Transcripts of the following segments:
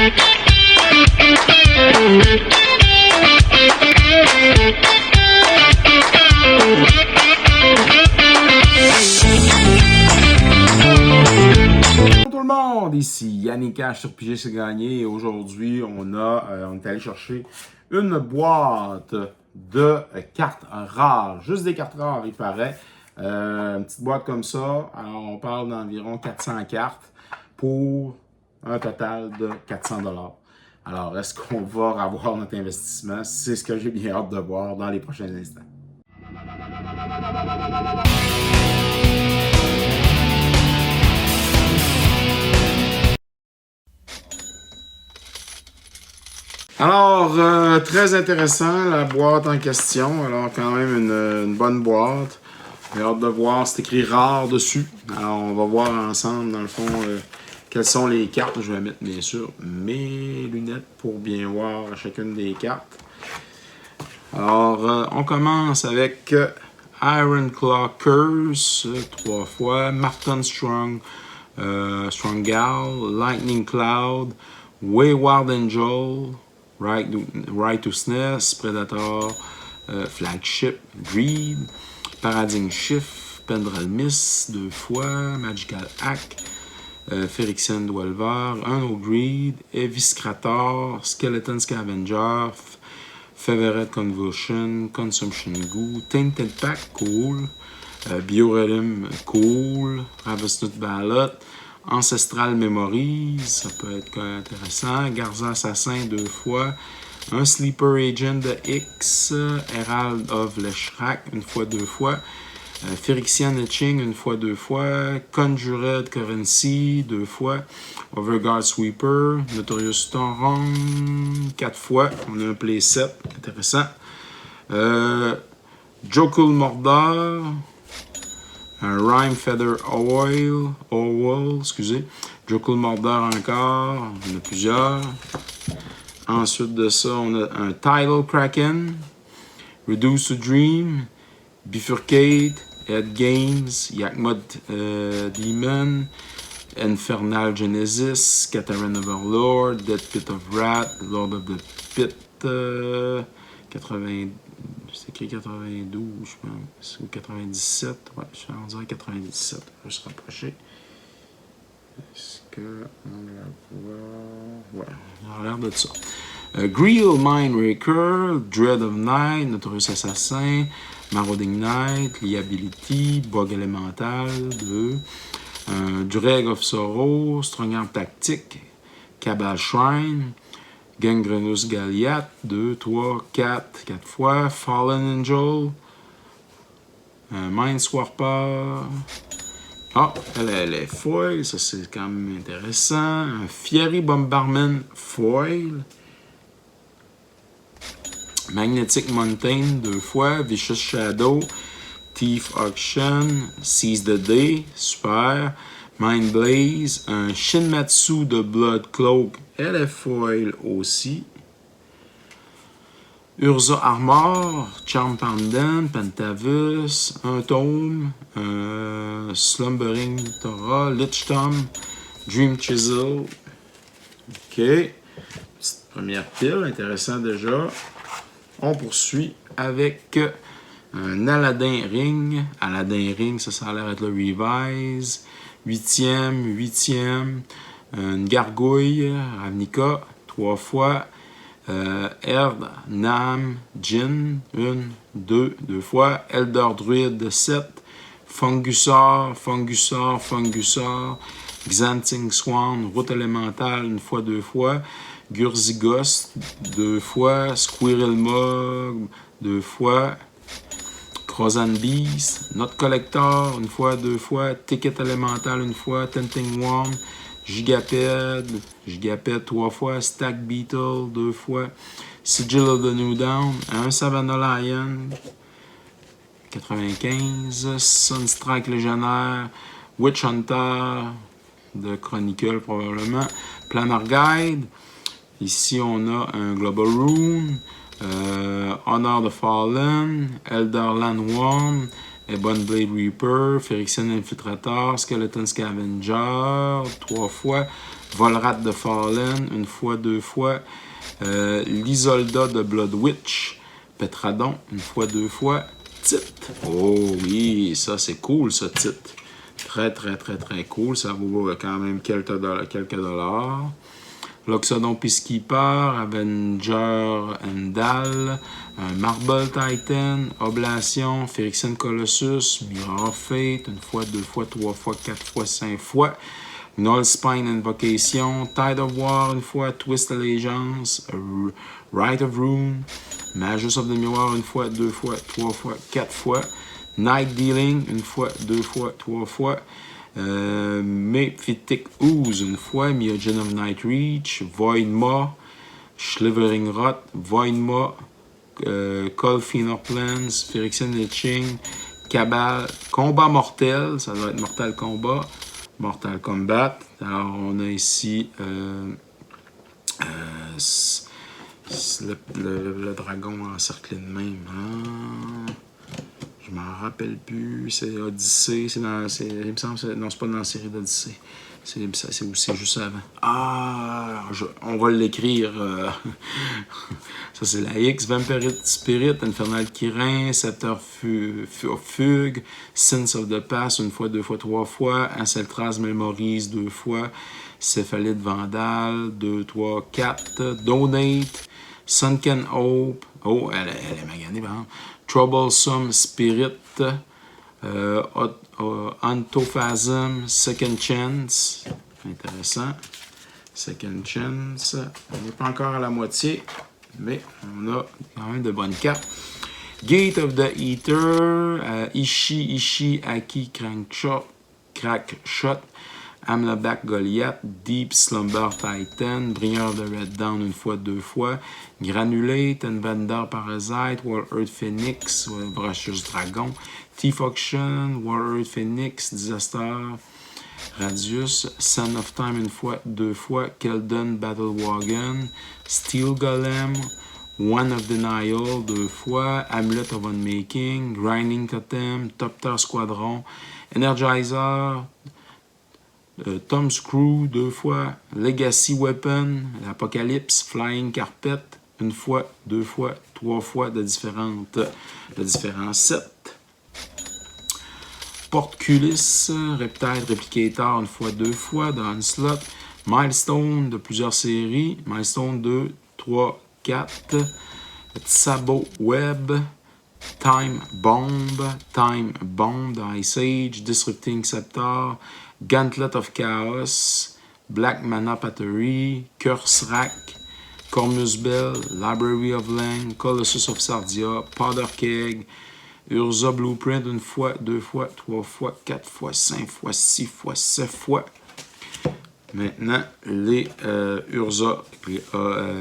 Tout le monde, ici Yannick H sur Piger c'est gagné et aujourd'hui on est allé chercher une boîte de cartes rares, juste des cartes rares il paraît, une petite boîte comme ça, alors on parle d'environ 400 cartes pour un total de 400 $. Alors est-ce qu'on va avoir notre investissement? C'est ce que j'ai bien hâte de voir dans les prochains instants. Alors, très intéressant la boîte en question. Alors, quand même une bonne boîte. J'ai hâte de voir, c'est écrit rare dessus. Alors, on va voir ensemble, dans le fond, quelles sont les cartes. Je vais mettre, bien sûr, mes lunettes pour bien voir chacune des cartes. Alors, on commence avec Iron Claw Curse, 3 fois. Marton Strong, Strongal, Lightning Cloud, Wayward Angel, Righteousness, Predator, Flagship, Greed, Paradigm Shift, Pendrell Miss, 2 fois, Magical Hack, Phyrexian Dwelver, Uno Greed, Eviscrator, Skeleton Scavenger, Fevered Convulsion, Consumption Goo, Tainted Pack, cool, Biorelim, cool, Ravesnut Ballot, Ancestral Memories, ça peut être intéressant. Garza Assassin 2 fois. Un Sleeper Agent de X. Herald of Leshrac 1 fois 2 fois. Phyrexian Etching 1 fois 2 fois. Conjured Currency 2 fois. Overguard Sweeper. Notorious Storm 4 fois. On a un playset intéressant. Jokul Mordor. Un Rime Feather Owl, excusez. Jokul Mordor encore, on a plusieurs. Ensuite de ça, on a un Tidal Kraken, Reduce to Dream, Bifurcate, Head Games, Yakmod Demon, Infernal Genesis, Kataryn Overlord, Dead Pit of Wrath, Lord of the Pit, 80. C'est écrit 92, je pense, ou 97. Ouais, je suis rendu à 97. Je vais se rapprocher. Est-ce qu'on la voit? Ouais, on a l'air de ça. Greel Mindbreaker, Dread of Night, Notorious Assassin, Marauding Knight, Liability, Bug Elemental, 2. Dreg of Sorrow, Strong Arm Tactique, Cabal Shrine, Gangrenous Galliat, 2, 3, 4 fois. Fallen Angel. Mindswarper. Ah, elle est foil, ça c'est quand même intéressant. Un Fiery Bomberman foil. Magnetic Mountain, 2 fois. Vicious Shadow. Thief Auction. Seize the Day, super. Mind Blaze. Un Shinmatsu de Blood Cloak. Elle est foil aussi. Urza Armor, Charm Pendant, Pentavus, un Tome, Slumbering Torah, Lich Tomb, Dream Chisel. OK. Petite première pile, intéressant déjà. On poursuit avec un Aladdin Ring. Aladdin Ring, ça a l'air d'être le Revise. 8e. Une Gargouille, Ravnica, 3 fois. Erd, Nam, Jin, 1, 2 fois. Elder Druid, 7. Fungusaur, Xanting Swan, Route élémentale, 1 fois, 2 fois. Gurzigos, 2 fois. Squirrel Mog, 2 fois. Crozan Beast, Note Collector, 1 fois, 2 fois. Ticket élémental, 1 fois. Tempting Worm, Gigaped 3 fois, Stack Beetle 2 fois, Sigil of the New Dawn, un Savannah Lion 95, Sunstrike Légionnaire, Witch Hunter de Chronicle probablement, Planar Guide, ici on a un Global Rune, Honor the Fallen, Elderland Worm, Ebon Blade Reaper, Phyrexian Infiltrator, Skeleton Scavenger, 3 fois, Volrat de Fallen, une fois, deux fois. L'Isolda de Blood Witch. Petradon, une fois, deux fois. Titre. Oh oui, ça c'est cool, ce titre. Très, très, très, très cool. Ça vaut quand même quelques dollars. Loxodon Peacekeeper, Avenger Endal, un Marble Titan, Oblation, Phyrexian Colossus, Mirror of Fate, une fois, deux fois, trois fois, quatre fois, cinq fois. Nullspine Invocation, Tide of War, une fois, Twist Allegiance, Rite of Rune, Magus of the Mirror, une fois, deux fois, trois fois, quatre fois. Night Dealing, une fois, deux fois, trois fois. Mephitic Ooze, une fois. Myojin of Night Reach. Void Maw. Slithering Rot. Void Maw. Colfeanor Plans. Phyrexian Etching. Cabal. Combat Mortel. Ça doit être Mortal Kombat. Mortal Kombat. Alors, on a ici le dragon encerclé de même. Hein? Je m'en rappelle plus. C'est Odyssey. Il me semble que non, c'est pas dans la série d'Odyssey. C'est juste avant. Ah, on va l'écrire. Ça, c'est la X. Vampiric Spirit, Infernal Kirin, Scepter Fugue, Sins of the Past, une fois, deux fois, trois fois. Anceltras Memories, deux fois. Céphalide Vandal, deux, trois, quatre. Donate, Sunken Hope. Oh, elle est maganée, par exemple. Troublesome Spirit, Antophasm, Second Chance. Intéressant. Second Chance. On n'est pas encore à la moitié, mais on a quand même de bonnes cartes. Gate of the Eater, Ishi, Aki, Crackshot, Amlaback Goliath, Deep Slumber Titan, Bringer of the Red Dawn une fois, deux fois, Granulate, Invander Parasite, War Earth Phoenix, Voracious Dragon, Thief Auction, War Earth Phoenix, Disaster, Radius, Son of Time une fois, deux fois, Keldon Battle Wagon, Steel Golem, One of Denial deux fois, Amulet of Unmaking, Grinding Totem, Topter Squadron, Energizer, Tom Screw, deux fois. Legacy Weapon, l'Apocalypse, Flying Carpet, une fois, deux fois, trois fois de différents sets. Portcullis, Reptile Replicator, une fois, deux fois, dans Onslaught. Milestone de plusieurs séries. Milestone 2, 3, 4. Tsabo Web. Time Bomb de Ice Age. Disrupting Scepter. Gauntlet of Chaos, Black Mana Battery, Curse Rack, Cormus Bell, Library of Lang, Colossus of Sardia, Powder Keg, Urza Blueprint une fois, deux fois, trois fois, quatre fois, cinq fois, six fois, sept fois. Maintenant, les Urza,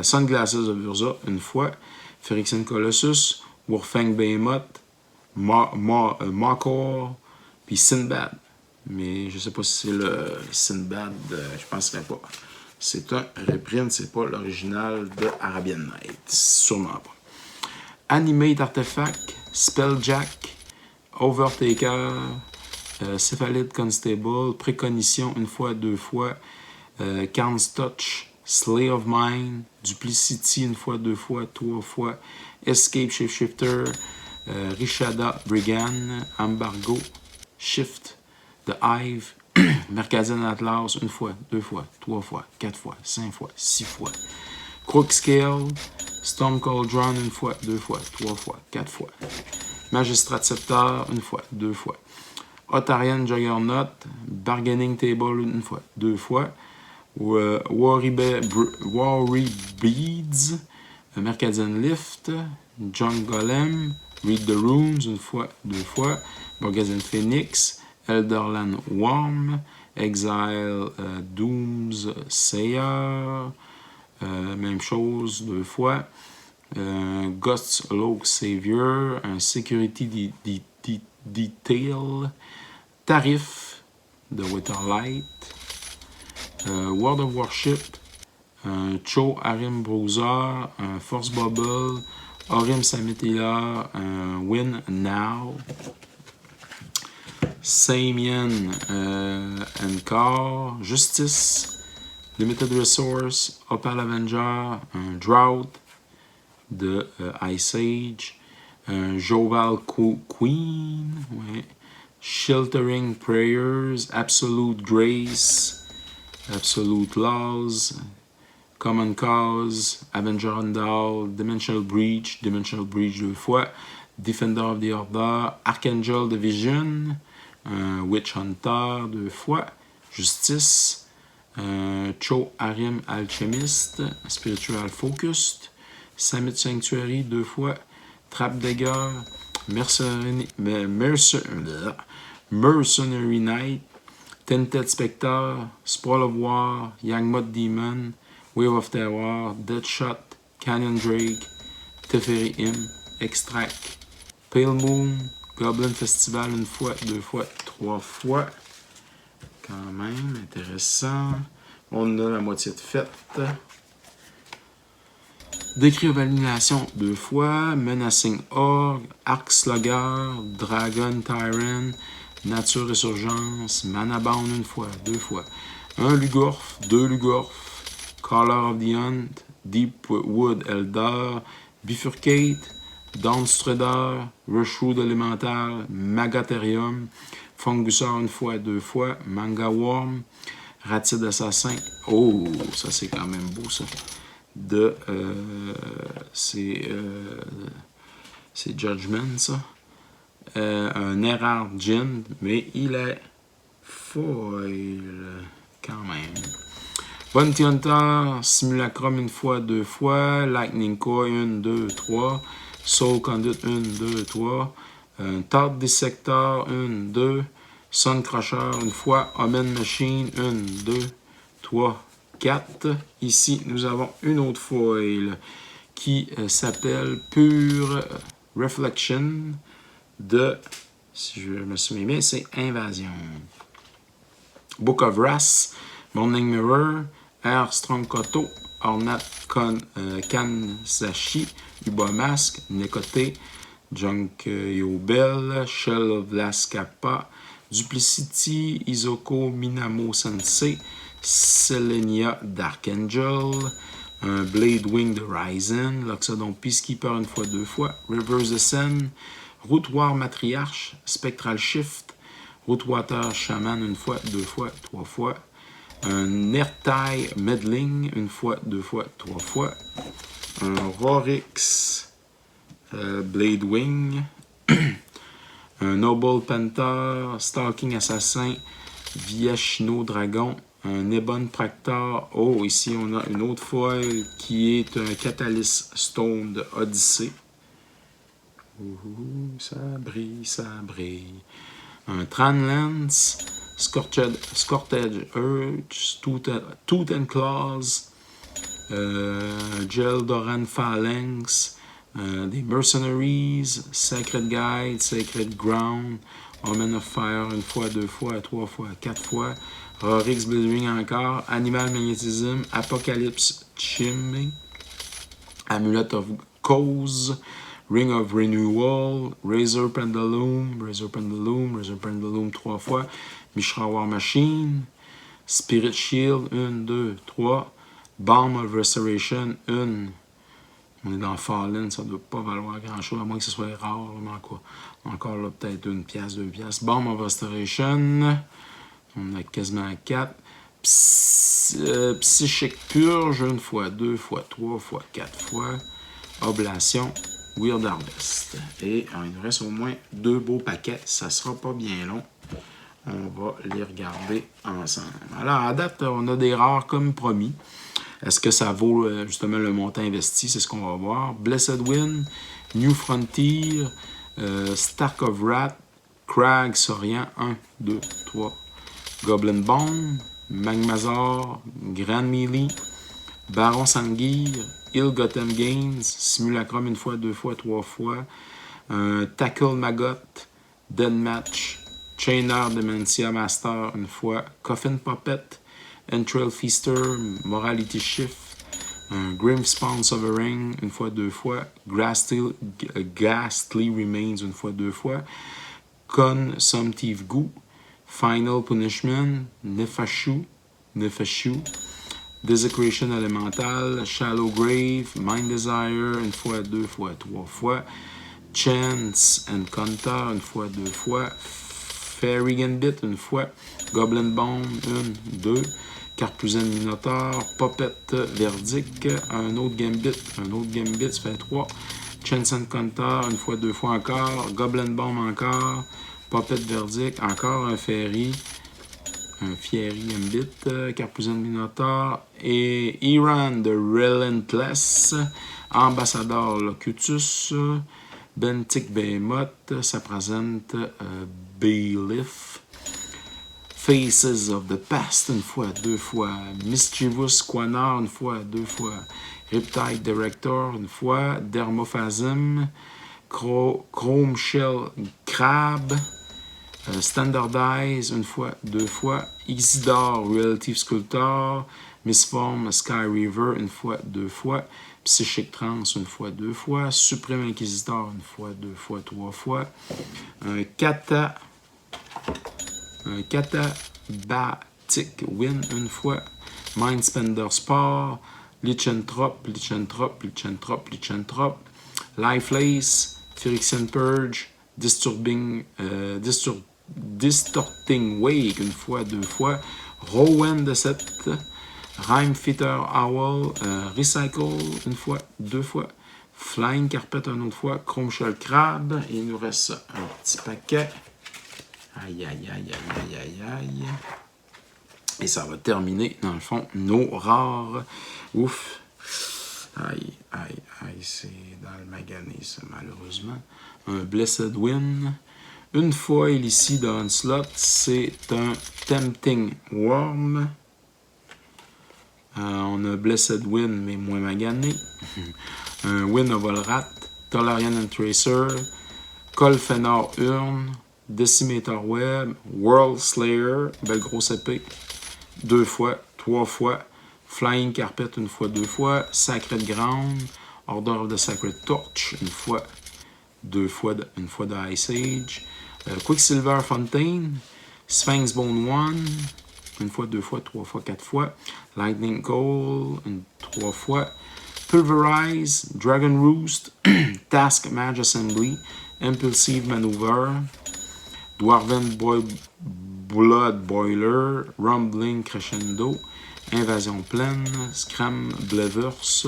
Sunglasses of Urza une fois, Phyrexian Colossus, Warfang Behemoth, Makor, puis Sinbad. Mais je sais pas si c'est le Sinbad, je penserais pas. C'est un reprint, c'est pas l'original de Arabian Night. Sûrement pas. Animate Artifact, Spelljack, Overtaker, Cephalid Constable, Précognition une fois, deux fois, Carn's Touch, Slay of Mine, Duplicity une fois, deux fois, trois fois, Escape Shapeshifter, Rishada Brigand, Embargo, Shift, The Hive, Mercadian Atlas, une fois, deux fois, trois fois, quatre fois, cinq fois, six fois. Crookscale, Storm Cauldron, une fois, deux fois, trois fois, quatre fois. Magistrat Scepter, une fois, deux fois. Otarian Juggernaut, Bargaining Table, une fois, deux fois. Worry Beads, Mercadian Lift, Junk Golem, Read the Runes, une fois, deux fois. Borgazin Phoenix, Elderland Worm, Exile Dooms Sayer, même chose, deux fois. Ghost Log Savior, un Security Detail, Tarif de Witherlight, World of Worship, un Cho Arim Bruiser, un Force Bubble, Orim Samitila, un Win Now, Samian Encore, Justice, Limited Resource, Opal Avenger, un Drought de Ice Age, un Joval Queen, ouais. Sheltering Prayers, Absolute Grace, Absolute Laws, Common Cause, Avenger Undown, Dimensional Breach 2 fois, Defender of the Order, Archangel Division, Witch Hunter 2 fois, Justice, Cho Arim Alchemist, Spiritual Focused, Summit Sanctuary 2 fois, Trap Dagger, Mercenary Knight, Tinted Spectre, Spoil of War, Yangmot Demon, Wave of Terror, Deadshot, Canyon Drake, Teferi Imp, Extract, Pale Moon, Goblin Festival 1 fois, 2 fois, 3 fois. Quand même intéressant. On a la moitié de fête. Décret of Alienation 2 fois, Menacing Org, Arc Slugger, Dragon Tyrant, Nature Résurgence, Mana Bound 1 fois, 2 fois, un Lugorf, 2 Lugorf, Caller of the Hunt, Deepwood Eldar, Bifurcate, Dawnstrider, Rushroot Elemental, Magatherium, Fungusaur 1 fois, 2 fois, Manga Worm, Ratide Assassin. Oh, ça c'est quand même beau ça. C'est Judgment ça. Un Errard Djinn, mais il est foil quand même. Bounty Hunter, Simulacrum 1 fois, 2 fois, Lightning Core 1, 2, 3, Soul Conduit 1, 2, 3, Thought Dissector 1, 2, Sun Crusher 1 fois, Omen Machine 1, 2, 3, 4. Ici, nous avons une autre foil qui s'appelle Pure Reflection de, si je me souviens bien, c'est Invasion. Book of Wrath, Morning Mirror, Air Strong Koto, Ornat Kanzashi, Uba Mask, Nekote, Junk Yobel, Shell of Laskapa, Duplicity, Izoko Minamo Sensei, Selenia Dark Angel, Blade Wing de Ryzen, Loxodon Peacekeeper 1 fois, 2 fois, Reverse Descent, Root War Matriarche, Spectral Shift, Rootwater Shaman 1 fois, 2 fois, 3 fois, un Nertai Meddling 1 fois, 2 fois, 3 fois, un Rorix Blade Wing, un Noble Panther, Stalking Assassin, Viashino Dragon, un Ebon Practor. Oh, ici on a une autre foil qui est un Catalyst Stone de Odyssey. Ça brille, ça brille. Un Tranlance, Scorched Urge, Tooth and Claws, Geldoran Phalanx, des Mercenaries, Sacred Guide, Sacred Ground, Omen of Fire 1 fois, 2 fois, 3 fois, 4 fois, Rorix Blazing encore, Animal Magnetism, Apocalypse Chimney, Amulet of Cause, Ring of Renewal, Razor Pendulum 3 fois, Mishra War Machine, Spirit Shield 1, 2, 3, Balm of Restoration 1. On est dans Fallen, ça ne doit pas valoir grand chose, à moins que ce soit rare, mais encore là, peut-être 1 pièce, 2 pièces. Balm of Restoration, on a quasiment 4. Psychic Purge 1 fois, 2 fois, 3 fois, 4 fois. Oblation, Weird Harvest. Et il nous reste au moins 2 beaux paquets, ça sera pas bien long. On va les regarder ensemble. Alors, à date, on a des rares comme promis. Est-ce que ça vaut justement le montant investi? C'est ce qu'on va voir. Blessed Wind, New Frontier, Stark of Wrath, Crag Sorian, 1, 2, 3. Goblin Bone, Magmazor, Grand Melee, Baron Sangir, Ill Gotham Games, Simulacrum 1 fois, 2 fois, 3 fois. Tackle Maggot, Deadmatch, Chainer Dementia Master 1 fois. Coffin Puppet, Entrail Feaster, Morality Shift, Grimspawn Sovereign 1 fois, 2 fois, Ghastly Remains 1 fois, 2 fois, Consumptive Goo, Final Punishment, Nefashu, Desecration Elemental, Shallow Grave, Mind Desire, une fois, deux fois, trois fois. Chance Encounter, une fois, deux fois. Fairy Gambit, une fois. Goblin Bomb, une, deux. Carpuzen Minotaur, Puppet Verdict, un autre Gambit, ça fait trois. Chance Encounter, une fois, deux fois encore. Goblin Bomb encore. Puppet Verdict, encore un Fairy. Un Fairy Gambit, Carpuzen Minotaur. Et Iran de Relentless. Ambassadeur Locutus. Bentic Behemoth, ça présente Bailiff. Faces of the Past, une fois, deux fois. Mischievous Quanar, une fois, deux fois. Riptide Director, une fois. Dermophasm. Chrome Shell Crab. Standardize, une fois, deux fois. Isidore Relative Sculptor. Misform Sky River, une fois, deux fois. Psychic Trance, une fois, deux fois. Supreme Inquisitor, une fois, deux fois, trois fois. Un Catabatic Win, une fois. Mindspender Spore. Lichentrop. Lifeless. Phyrexian Purge. Distorting Wake, une fois, deux fois. Rowan de 7. Rhyme Fitter Owl, Recycle, une fois, deux fois. Flying Carpet, une autre fois. Chrome Shell Crab. Et il nous reste un petit paquet. Aïe. Et ça va terminer, dans le fond, nos rares. Ouf. Aïe. C'est dans le magané, ça, malheureusement. Un Blessed Wind. Une foil ici dans Onslaught, c'est un Tempting Worm. On a Blessed Wind, mais moins magané. Un Wind of Volrat, Tolarian and Tracer, Colfenor Urn, Decimator Web, World Slayer, belle grosse épée, deux fois, trois fois. Flying Carpet, une fois, deux fois. Sacred Ground, Order of the Sacred Torch, une fois, deux fois, une fois de Ice Age. Quicksilver Fontaine, Sphinx Bone One, une fois, deux fois, trois fois, quatre fois. Lightning Coal, trois fois. Pulverize, Dragon Roost, Task Mage Assembly, Impulsive Maneuver, Dwarven Blood Boiler, Rumbling Crescendo, Invasion Pleine, Scram Blevers,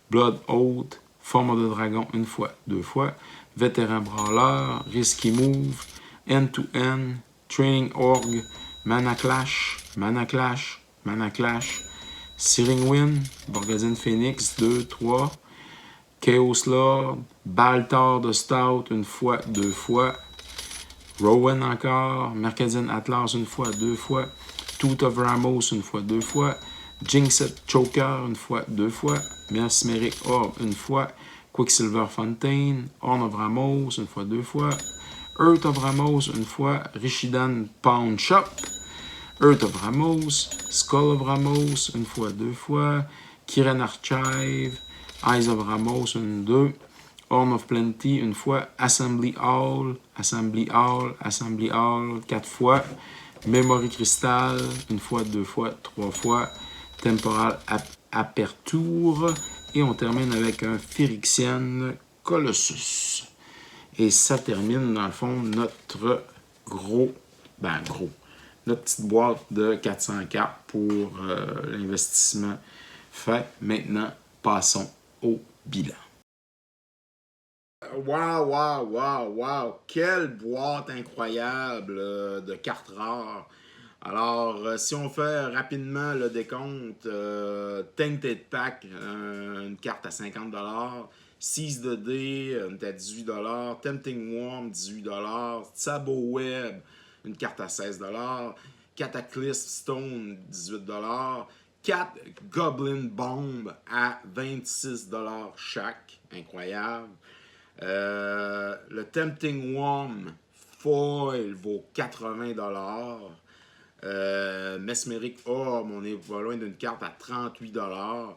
Blood Oath, Forme de Dragon, une fois, deux fois. Vétéran Brawler, Risky Move, End-to-End, Training Org, Mana Clash, Searing Wind, Borgazine Phoenix, 2, 3, Chaos Lord, Baltar de Stout, une fois, deux fois, Rowan encore, Mercadian Atlas, une fois, deux fois, Tooth of Ramos, une fois, deux fois, Jinxed Choker, une fois, deux fois, Mesmeric Orb, une fois, Quicksilver Fontaine, Horn of Ramos, une fois, deux fois, Earth of Ramos, une fois, Rishidan Pawn Shop, Earth of Ramos, Skull of Ramos, une fois, deux fois, Kiren Archive, Eyes of Ramos, une, deux, Horn of Plenty, une fois, Assembly Hall, quatre fois, Memory Crystal, une fois, deux fois, trois fois, Temporal Aperture, et on termine avec un Phyrexian Colossus. Et ça termine, dans le fond, notre notre petite boîte de 400 cartes pour l'investissement fait. Maintenant, passons au bilan. Wow! Quelle boîte incroyable de cartes rares. Alors, si on fait rapidement le décompte, Tainted Pack, une carte à 50$, Seize the Day, une carte à 18$, Tempting Worm, 18$, Tsabo Web, une carte à 16$, Cataclysm Stone, 18$, 4 Goblin Bomb à 26$ chaque, incroyable. Le Tempting Worm Foil vaut 80$. Mesmeric Orb, on est pas loin d'une carte à 38$.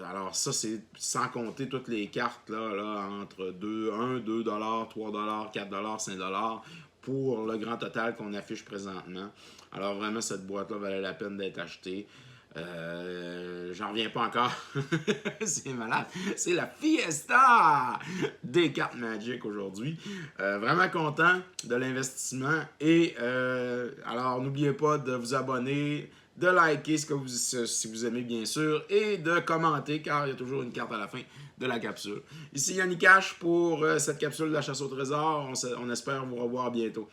Alors ça, c'est sans compter toutes les cartes là, entre 1, 2$, 3$, 4$, 5$ pour le grand total qu'on affiche présentement. Alors vraiment, cette boîte-là valait la peine d'être achetée. J'en reviens pas encore. C'est malade. C'est la fiesta des cartes Magic aujourd'hui. Vraiment content de l'investissement. Et alors, n'oubliez pas de vous abonner, de liker si vous aimez bien sûr, et de commenter car il y a toujours une carte à la fin de la capsule. Ici Yannick H pour cette capsule de la chasse au trésor. On espère vous revoir bientôt.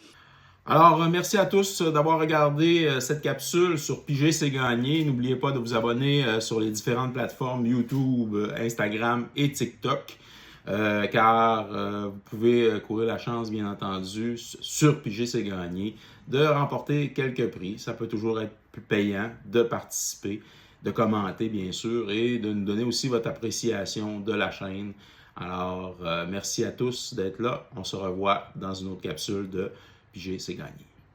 Alors, merci à tous d'avoir regardé cette capsule sur Piger c'est gagné. N'oubliez pas de vous abonner sur les différentes plateformes YouTube, Instagram et TikTok, car vous pouvez courir la chance, bien entendu, sur Piger c'est gagné, de remporter quelques prix. Ça peut toujours être plus payant de participer, de commenter, bien sûr, et de nous donner aussi votre appréciation de la chaîne. Alors, merci à tous d'être là. On se revoit dans une autre capsule de Piger c'est gagné.